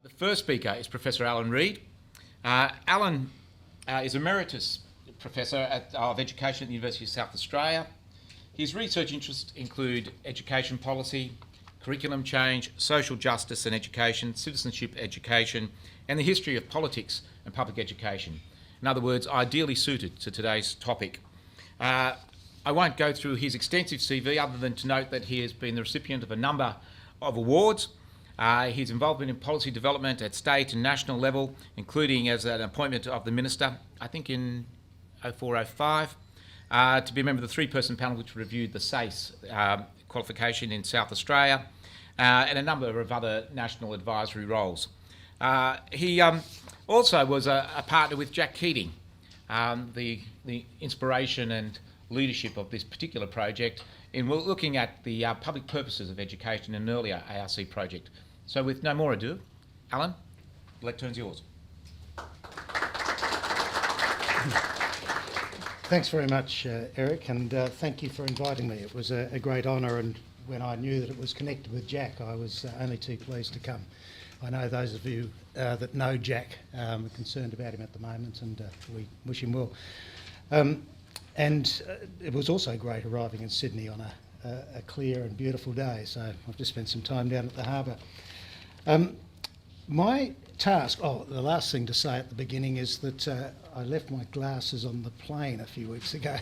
The first speaker is Professor Alan Reid. Alan is Emeritus Professor of Education at the University of South Australia. His research interests include education policy, curriculum change, social justice and education, citizenship education, and the history of politics and public education. In other words, ideally suited to today's topic. I won't go through his extensive CV other than to note that he has been the recipient of a number of awards. His involvement in policy development at state and national level, including as an appointment of the Minister, I think in 04-05, to be a member of the three-person panel which reviewed the SACE qualification in South Australia, and a number of other national advisory roles. He also was a partner with Jack Keating, the inspiration and leadership of this particular project in looking at the public purposes of education in an earlier ARC project. So with no more ado, Alan, the lectern's yours. Thanks very much, Eric, and thank you for inviting me. It was a great honour, and when I knew that it was connected with Jack, I was only too pleased to come. I know those of you that know Jack are concerned about him at the moment, and we wish him well. And it was also great arriving in Sydney on a clear and beautiful day, so I've just spent some time down at the harbour. My task, the last thing to say at the beginning is that I left my glasses on the plane a few weeks ago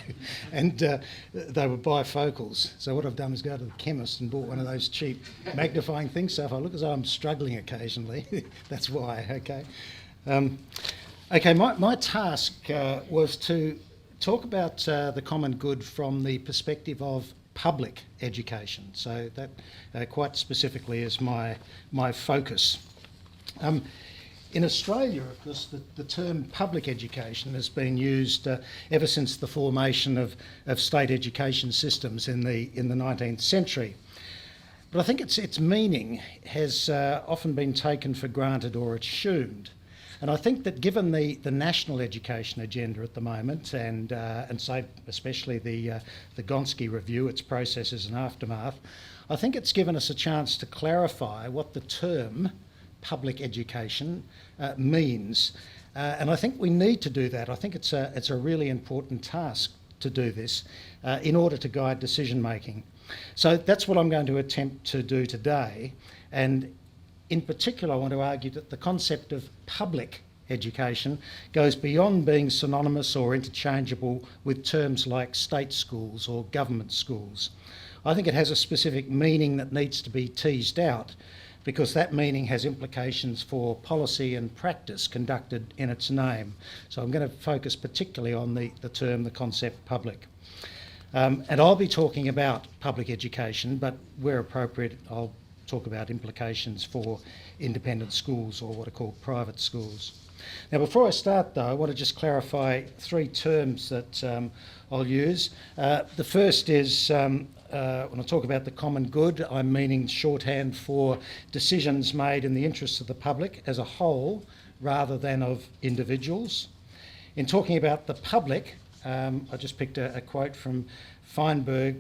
and they were bifocals. So what I've done is go to the chemist and bought one of those cheap magnifying things. So if I look as though I'm struggling occasionally, that's why, okay? My task was to talk about the common good from the perspective of public education. So that quite specifically is my focus. In Australia, of course, the term public education has been used ever since the formation of state education systems in the 19th century. But I think its meaning has often been taken for granted or assumed. And I think that given the national education agenda at the moment, and say especially the Gonski Review, its processes and aftermath, I think it's given us a chance to clarify what the term public education means. And I think we need to do that. I think it's a really important task to do this in order to guide decision making. So that's what I'm going to attempt to do today. And in particular, I want to argue that the concept of public education goes beyond being synonymous or interchangeable with terms like state schools or government schools. I think it has a specific meaning that needs to be teased out, because that meaning has implications for policy and practice conducted in its name. So I'm going to focus particularly on the concept public. And I'll be talking about public education, but where appropriate, I'll talk about implications for independent schools or what are called private schools. Now, before I start, though, I want to just clarify three terms that I'll use. The first is, when I talk about the common good, I'm meaning shorthand for decisions made in the interests of the public as a whole rather than of individuals. In talking about the public, I just picked a quote from Feinberg,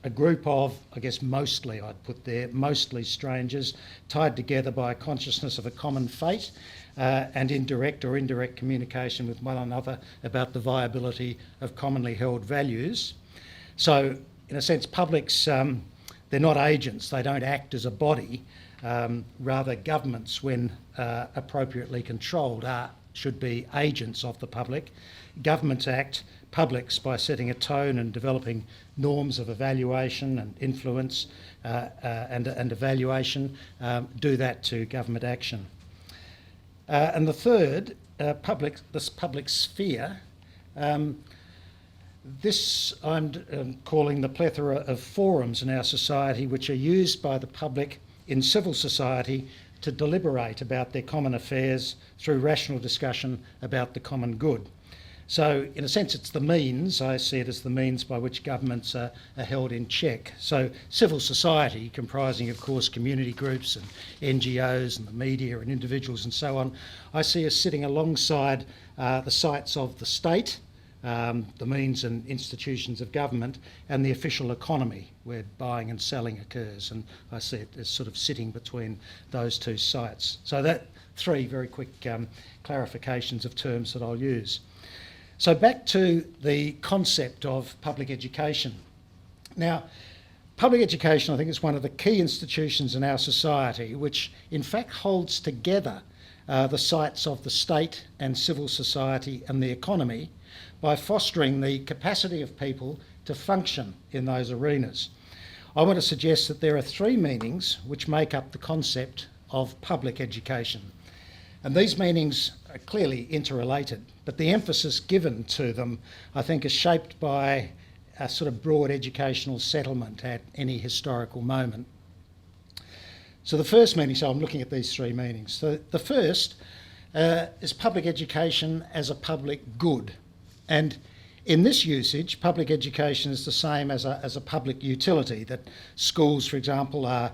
a group of, I guess mostly I'd put there, mostly strangers tied together by a consciousness of a common fate and indirect or indirect communication with one another about the viability of commonly held values. So in a sense, publics, they're not agents, they don't act as a body. Rather, governments, when appropriately controlled, should be agents of the public. Governments act, publics, by setting a tone and developing norms of evaluation and influence and evaluation, do that to government action. And the third, this public sphere, this I'm calling the plethora of forums in our society which are used by the public in civil society to deliberate about their common affairs through rational discussion about the common good. So in a sense it's the means, I see it as the means by which governments are held in check. So civil society, comprising of course community groups and NGOs and the media and individuals and so on, I see as sitting alongside the sites of the state, the means and institutions of government, and the official economy where buying and selling occurs, and I see it as sort of sitting between those two sites. So three very quick clarifications of terms that I'll use. So back to the concept of public education. Now, public education, I think, is one of the key institutions in our society which in fact holds together the sites of the state and civil society and the economy by fostering the capacity of people to function in those arenas. I want to suggest that there are three meanings which make up the concept of public education. And these meanings are clearly interrelated, but the emphasis given to them, I think, is shaped by a sort of broad educational settlement at any historical moment. So the first meaning, so I'm looking at these three meanings. So the first is public education as a public good. And in this usage, public education is the same as a public utility, that schools, for example, are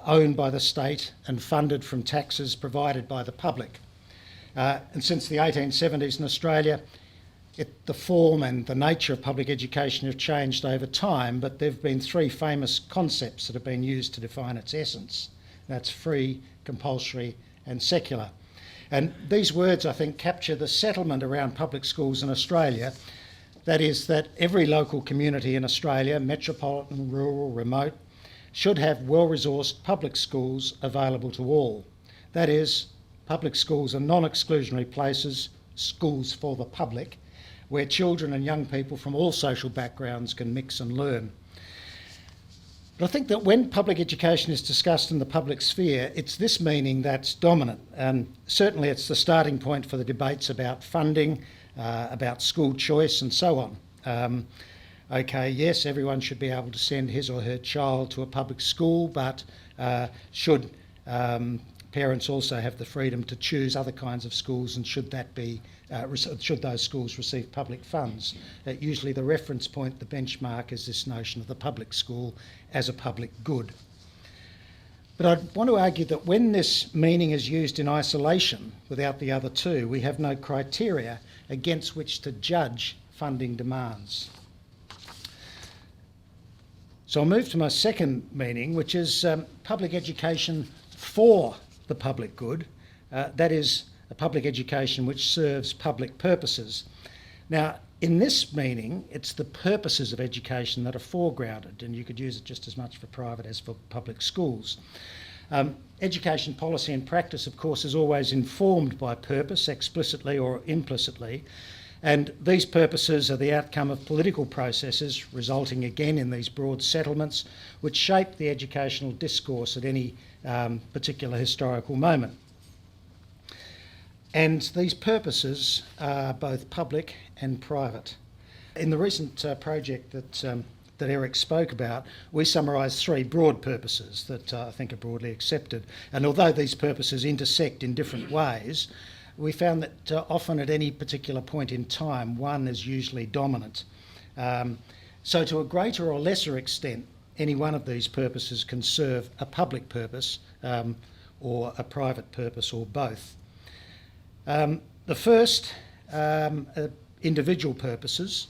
owned by the state and funded from taxes provided by the public. And since the 1870s in Australia, the form and the nature of public education have changed over time, but there have been three famous concepts that have been used to define its essence. That's free, compulsory and secular. And these words, I think, capture the settlement around public schools in Australia. That is, that every local community in Australia, metropolitan, rural, remote, should have well-resourced public schools available to all. That is, public schools are non-exclusionary places, schools for the public, where children and young people from all social backgrounds can mix and learn. But I think that when public education is discussed in the public sphere, it's this meaning that's dominant. And certainly it's the starting point for the debates about funding, about school choice and so on. Okay, yes, everyone should be able to send his or her child to a public school, but should parents also have the freedom to choose other kinds of schools, and should those schools receive public funds? Usually the reference point, the benchmark, is this notion of the public school as a public good. But I want to argue that when this meaning is used in isolation, without the other two, we have no criteria against which to judge funding demands. So I'll move to my second meaning, which is public education for the public good. That is, a public education which serves public purposes. Now, in this meaning, it's the purposes of education that are foregrounded, and you could use it just as much for private as for public schools. Education policy and practice, of course, is always informed by purpose, explicitly or implicitly, and these purposes are the outcome of political processes, resulting again in these broad settlements, which shape the educational discourse at any particular historical moment. And these purposes are both public and private. In the recent project that Eric spoke about, we summarised three broad purposes that I think are broadly accepted. And although these purposes intersect in different ways, we found that often at any particular point in time, one is usually dominant. So to a greater or lesser extent, any one of these purposes can serve a public purpose or a private purpose, or both. The first, individual purposes,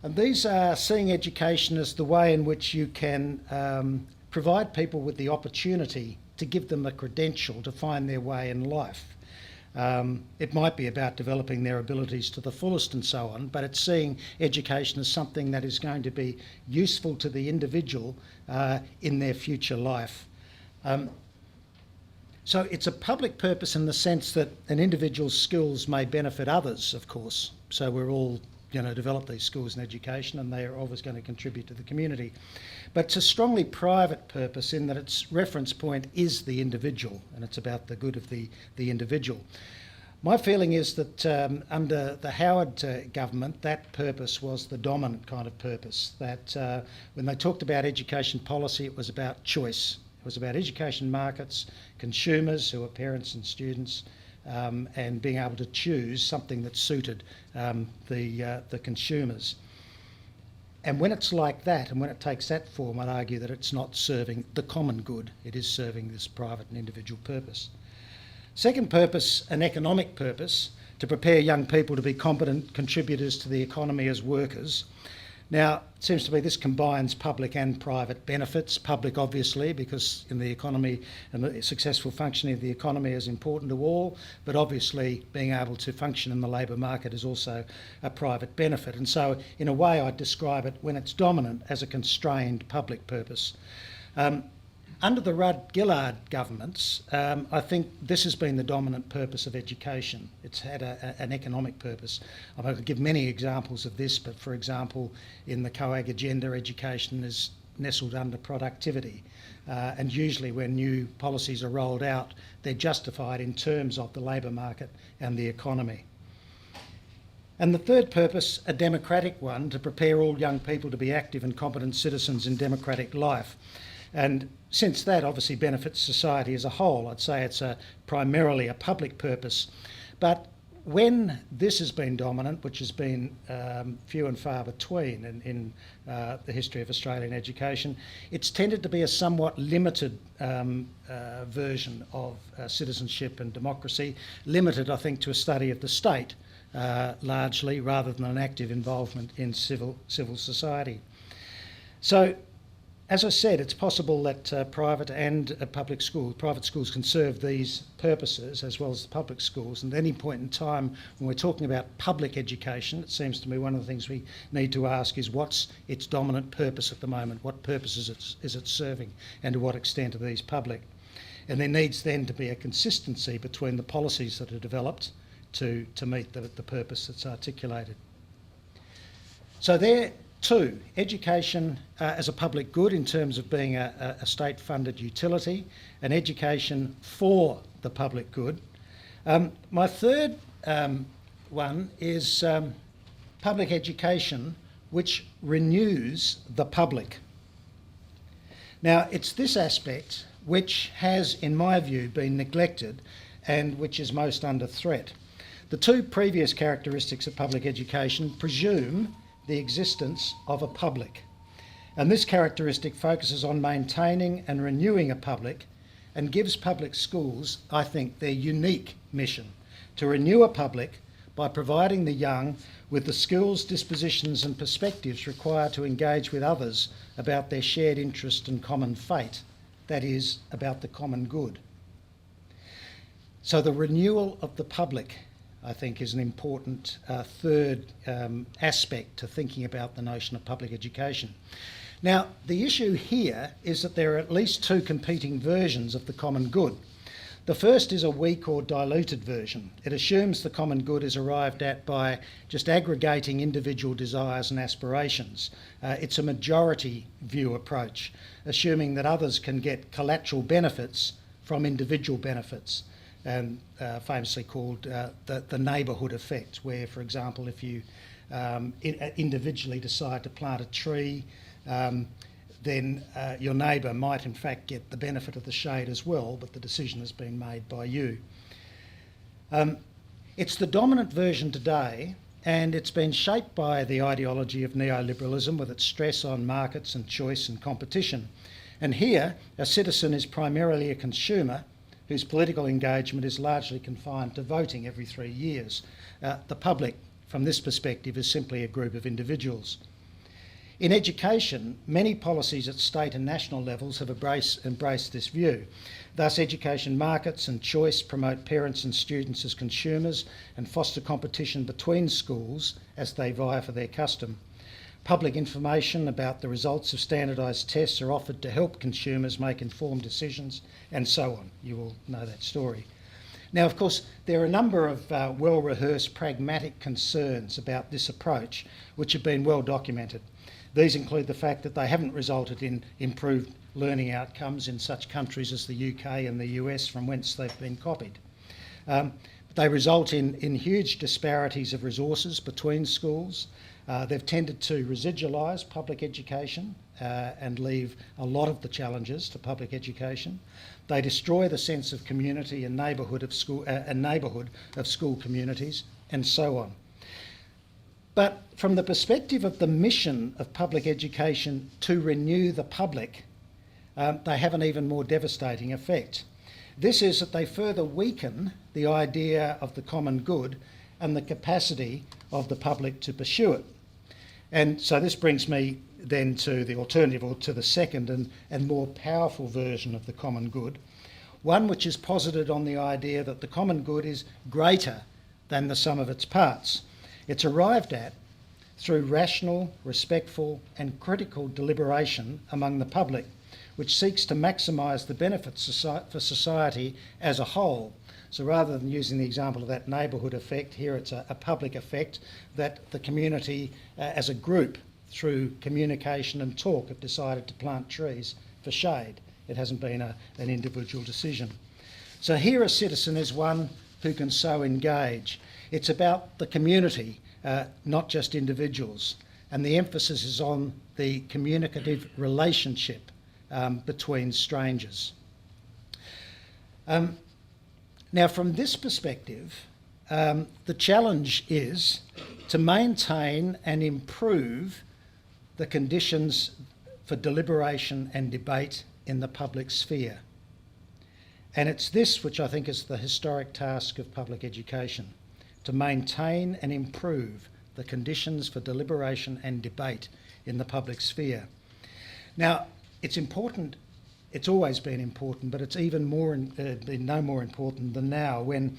and these are seeing education as the way in which you can provide people with the opportunity to give them a credential to find their way in life. It might be about developing their abilities to the fullest and so on, but it's seeing education as something that is going to be useful to the individual in their future life. So it's a public purpose in the sense that an individual's skills may benefit others, of course. So we're all, develop these skills in education, and they are always going to contribute to the community. But it's a strongly private purpose in that its reference point is the individual, and it's about the good of the individual. My feeling is that under the Howard government, that purpose was the dominant kind of purpose, that when they talked about education policy, it was about choice. It was about education markets, consumers who are parents and students, and being able to choose something that suited the consumers. And when it's like that, and when it takes that form, I'd argue that it's not serving the common good. It is serving this private and individual purpose. Second purpose, an economic purpose, to prepare young people to be competent contributors to the economy as workers. Now, it seems to me this combines public and private benefits. Public, obviously, because in the economy and the successful functioning of the economy is important to all, but obviously being able to function in the labour market is also a private benefit. And so, in a way, I'd describe it, when it's dominant, as a constrained public purpose. Under the Rudd-Gillard governments, I think this has been the dominant purpose of education. It's had an economic purpose. I could give many examples of this, but for example, in the COAG agenda, education is nestled under productivity. And usually when new policies are rolled out, they're justified in terms of the labour market and the economy. And the third purpose, a democratic one, to prepare all young people to be active and competent citizens in democratic life. And since that obviously benefits society as a whole, I'd say it's primarily a public purpose. But when this has been dominant, which has been few and far between in the history of Australian education, it's tended to be a somewhat limited version of citizenship and democracy, limited, I think, to a study of the state largely, rather than an active involvement in civil society. So, as I said, it's possible that private schools can serve these purposes as well as the public schools. And at any point in time, when we're talking about public education, it seems to me one of the things we need to ask is what's its dominant purpose at the moment? What purposes is it serving, and to what extent are these public? And there needs then to be a consistency between the policies that are developed to meet the purpose that's articulated. So there, two, education as a public good in terms of being a state-funded utility, and education for the public good. My third one is public education which renews the public. Now, it's this aspect which has, in my view, been neglected and which is most under threat. The two previous characteristics of public education presume the existence of a public. And this characteristic focuses on maintaining and renewing a public and gives public schools, I think, their unique mission to renew a public by providing the young with the skills, dispositions and perspectives required to engage with others about their shared interest and common fate, that is, about the common good. So the renewal of the public, I think, is an important third aspect to thinking about the notion of public education. Now, the issue here is that there are at least two competing versions of the common good. The first is a weak or diluted version. It assumes the common good is arrived at by just aggregating individual desires and aspirations. It's a majority view approach, assuming that others can get collateral benefits from individual benefits, and famously called the neighbourhood effect, where, for example, if you individually decide to plant a tree, then your neighbour might in fact get the benefit of the shade as well, but the decision has been made by you. It's the dominant version today, and it's been shaped by the ideology of neoliberalism with its stress on markets and choice and competition. And here, a citizen is primarily a consumer whose political engagement is largely confined to voting every 3 years. The public, from this perspective, is simply a group of individuals. In education, many policies at state and national levels have embraced this view. Thus, education markets and choice promote parents and students as consumers and foster competition between schools as they vie for their custom. Public information about the results of standardised tests are offered to help consumers make informed decisions, and so on. You all know that story. Now, of course, there are a number of well-rehearsed pragmatic concerns about this approach which have been well documented. These include the fact that they haven't resulted in improved learning outcomes in such countries as the UK and the US, from whence they've been copied. They result in huge disparities of resources between schools. They've tended to residualise public education and leave a lot of the challenges to public education. They destroy the sense of community and neighbourhood of school communities, and so on. But from the perspective of the mission of public education to renew the public, they have an even more devastating effect. This is that they further weaken the idea of the common good and the capacity of the public to pursue it. And so this brings me then to the alternative, or to the second and more powerful version of the common good, one which is posited on the idea that the common good is greater than the sum of its parts. It's arrived at through rational, respectful and critical deliberation among the public, which seeks to maximise the benefits for society as a whole. So rather than using the example of that neighbourhood effect, here it's a public effect that the community as a group, through communication and talk, have decided to plant trees for shade. It hasn't been an individual decision. So here a citizen is one who can so engage. It's about the community, not just individuals. And the emphasis is on the communicative relationship between strangers. Now, from this perspective, the challenge is to maintain and improve the conditions for deliberation and debate in the public sphere. And it's this which I think is the historic task of public education, to maintain and improve the conditions for deliberation and debate in the public sphere. Now, it's important, it's always been important, but it's even more, been no more important than now, when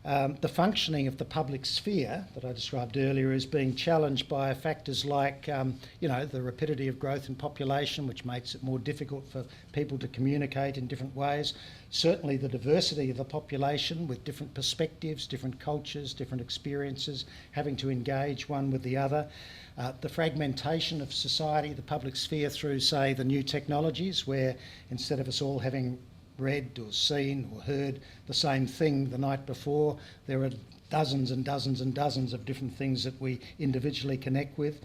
the functioning of the public sphere that I described earlier is being challenged by factors like, the rapidity of growth in population, which makes it more difficult for people to communicate in different ways. Certainly the diversity of the population with different perspectives, different cultures, different experiences, having to engage one with the other. The fragmentation of society, the public sphere, through, say, the new technologies, where instead of us all having read or seen or heard the same thing the night before, there are dozens and dozens and dozens of different things that we individually connect with.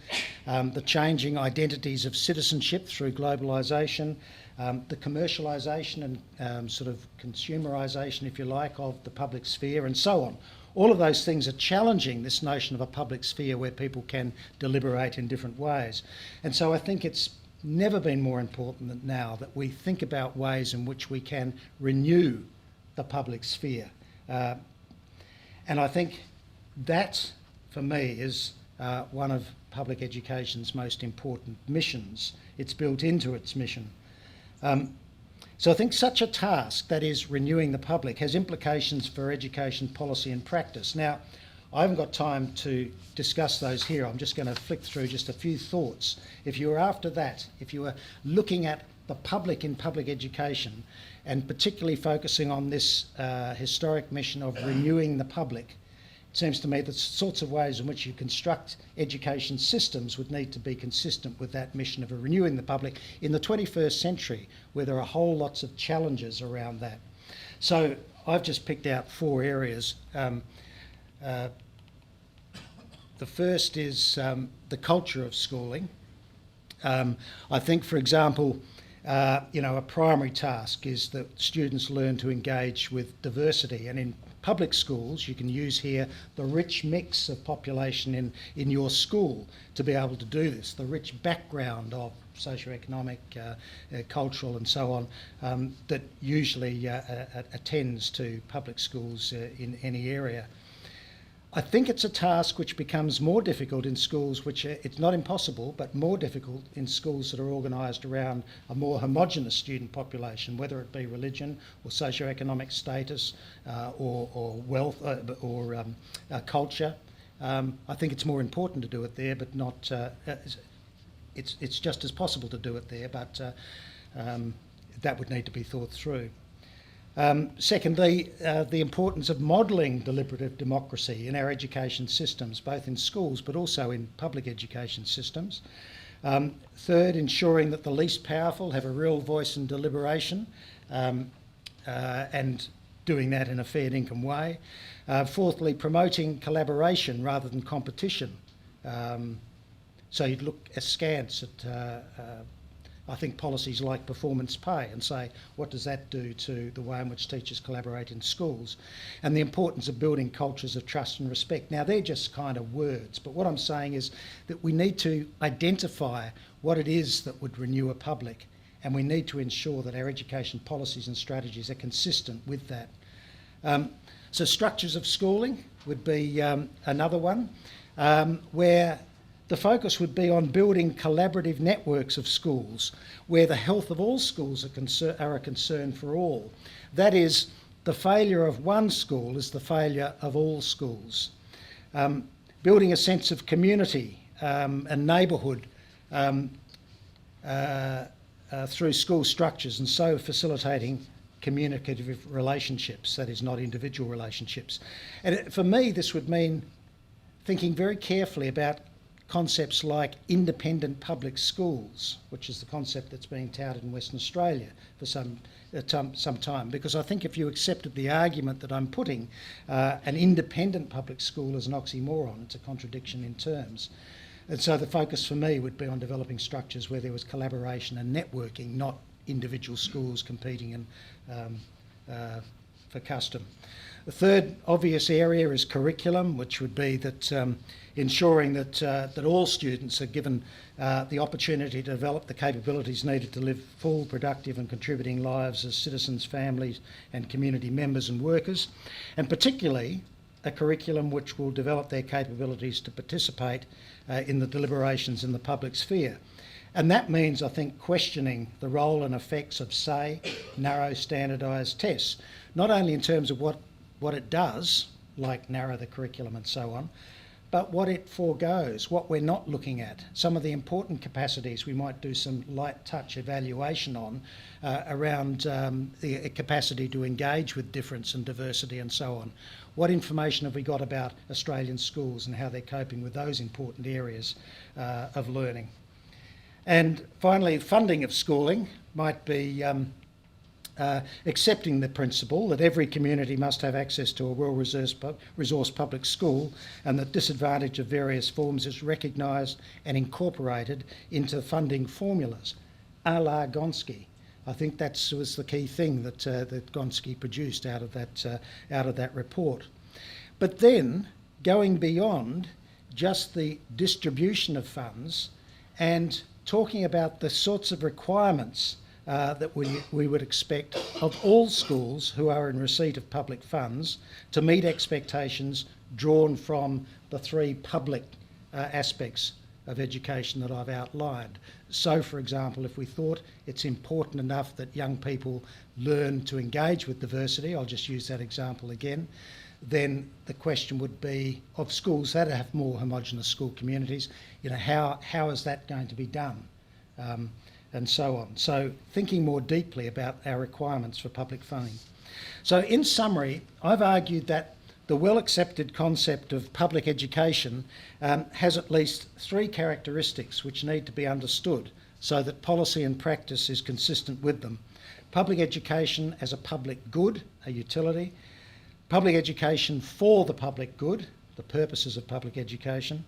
The changing identities of citizenship through globalisation, the commercialisation and sort of consumerisation, if you like, of the public sphere, and so on. All of those things are challenging this notion of a public sphere where people can deliberate in different ways. And so I think it's never been more important than now that we think about ways in which we can renew the public sphere. And I think that, for me, is one of public education's most important missions. It's built into its mission. So I think such a task, that is renewing the public, has implications for education policy and practice. Now, I haven't got time to discuss those here. I'm just going to flick through just a few thoughts. If you were after that, if you were looking at the public in public education, and particularly focusing on this historic mission of renewing the public, it seems to me that the sorts of ways in which you construct education systems would need to be consistent with that mission of renewing the public in the 21st century, where there are whole lots of challenges around that. So I've just picked out 4 areas. The first is the culture of schooling. I think, for example, a primary task is that students learn to engage with diversity, and in public schools you can use here the rich mix of population in your school to be able to do this, the rich background of socioeconomic, cultural and so on that usually attends to public schools in any area. I think it's a task which becomes more difficult in schools which it's not impossible, but more difficult in schools that are organised around a more homogenous student population, whether it be religion or socioeconomic status or wealth or culture. I think it's more important to do it there, but not. It's just as possible to do it there, but that would need to be thought through. Secondly, the importance of modelling deliberative democracy in our education systems, both in schools but also in public education systems. Third, ensuring that the least powerful have a real voice in deliberation and doing that in a fair income way. Fourthly, promoting collaboration rather than competition. So you'd look askance at I think policies like performance pay and say, what does that do to the way in which teachers collaborate in schools? And the importance of building cultures of trust and respect. Now, they're just kind of words, but what I'm saying is that we need to identify what it is that would renew a public, and we need to ensure that our education policies and strategies are consistent with that. So structures of schooling would be another one, where the focus would be on building collaborative networks of schools where the health of all schools are a concern for all. That is, the failure of one school is the failure of all schools. Building a sense of community and neighbourhood through school structures, and so facilitating communicative relationships, that is, not individual relationships. And for me, this would mean thinking very carefully about concepts like independent public schools, which is the concept that's being touted in Western Australia for some time, because I think if you accepted the argument that I'm putting, an independent public school is an oxymoron, it's a contradiction in terms. And so the focus for me would be on developing structures where there was collaboration and networking, not individual schools competing for custom. The third obvious area is curriculum, which would be that ensuring that all students are given the opportunity to develop the capabilities needed to live full, productive and contributing lives as citizens, families and community members and workers, and particularly a curriculum which will develop their capabilities to participate in the deliberations in the public sphere. And that means, I think, questioning the role and effects of, say, narrow standardised tests, not only in terms of what it does, like narrow the curriculum and so on, but what it foregoes, what we're not looking at, some of the important capacities we might do some light touch evaluation on around the capacity to engage with difference and diversity and so on. What information have we got about Australian schools and how they're coping with those important areas of learning? And finally, funding of schooling might be accepting the principle that every community must have access to a well-resourced public school, and that disadvantage of various forms is recognised and incorporated into funding formulas, a la Gonski. I think that was the key thing that Gonski produced out of that report. But then, going beyond just the distribution of funds and talking about the sorts of requirements that we would expect of all schools who are in receipt of public funds to meet expectations drawn from the three public aspects of education that I've outlined. So, for example, if we thought it's important enough that young people learn to engage with diversity, I'll just use that example again, then the question would be of schools that have more homogenous school communities, how is that going to be done? And so on. So thinking more deeply about our requirements for public funding. So in summary, I've argued that the well-accepted concept of public education has at least three characteristics which need to be understood so that policy and practice is consistent with them. Public education as a public good, a utility. Public education for the public good, the purposes of public education.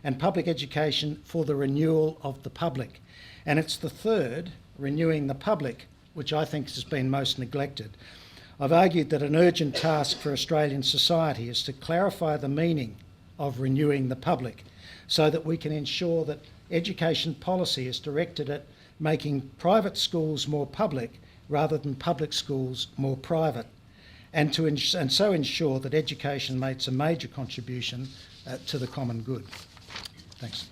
And public education for the renewal of the public. And it's the third, renewing the public, which I think has been most neglected. I've argued that an urgent task for Australian society is to clarify the meaning of renewing the public so that we can ensure that education policy is directed at making private schools more public rather than public schools more private, and so ensure that education makes a major contribution to the common good. Thanks.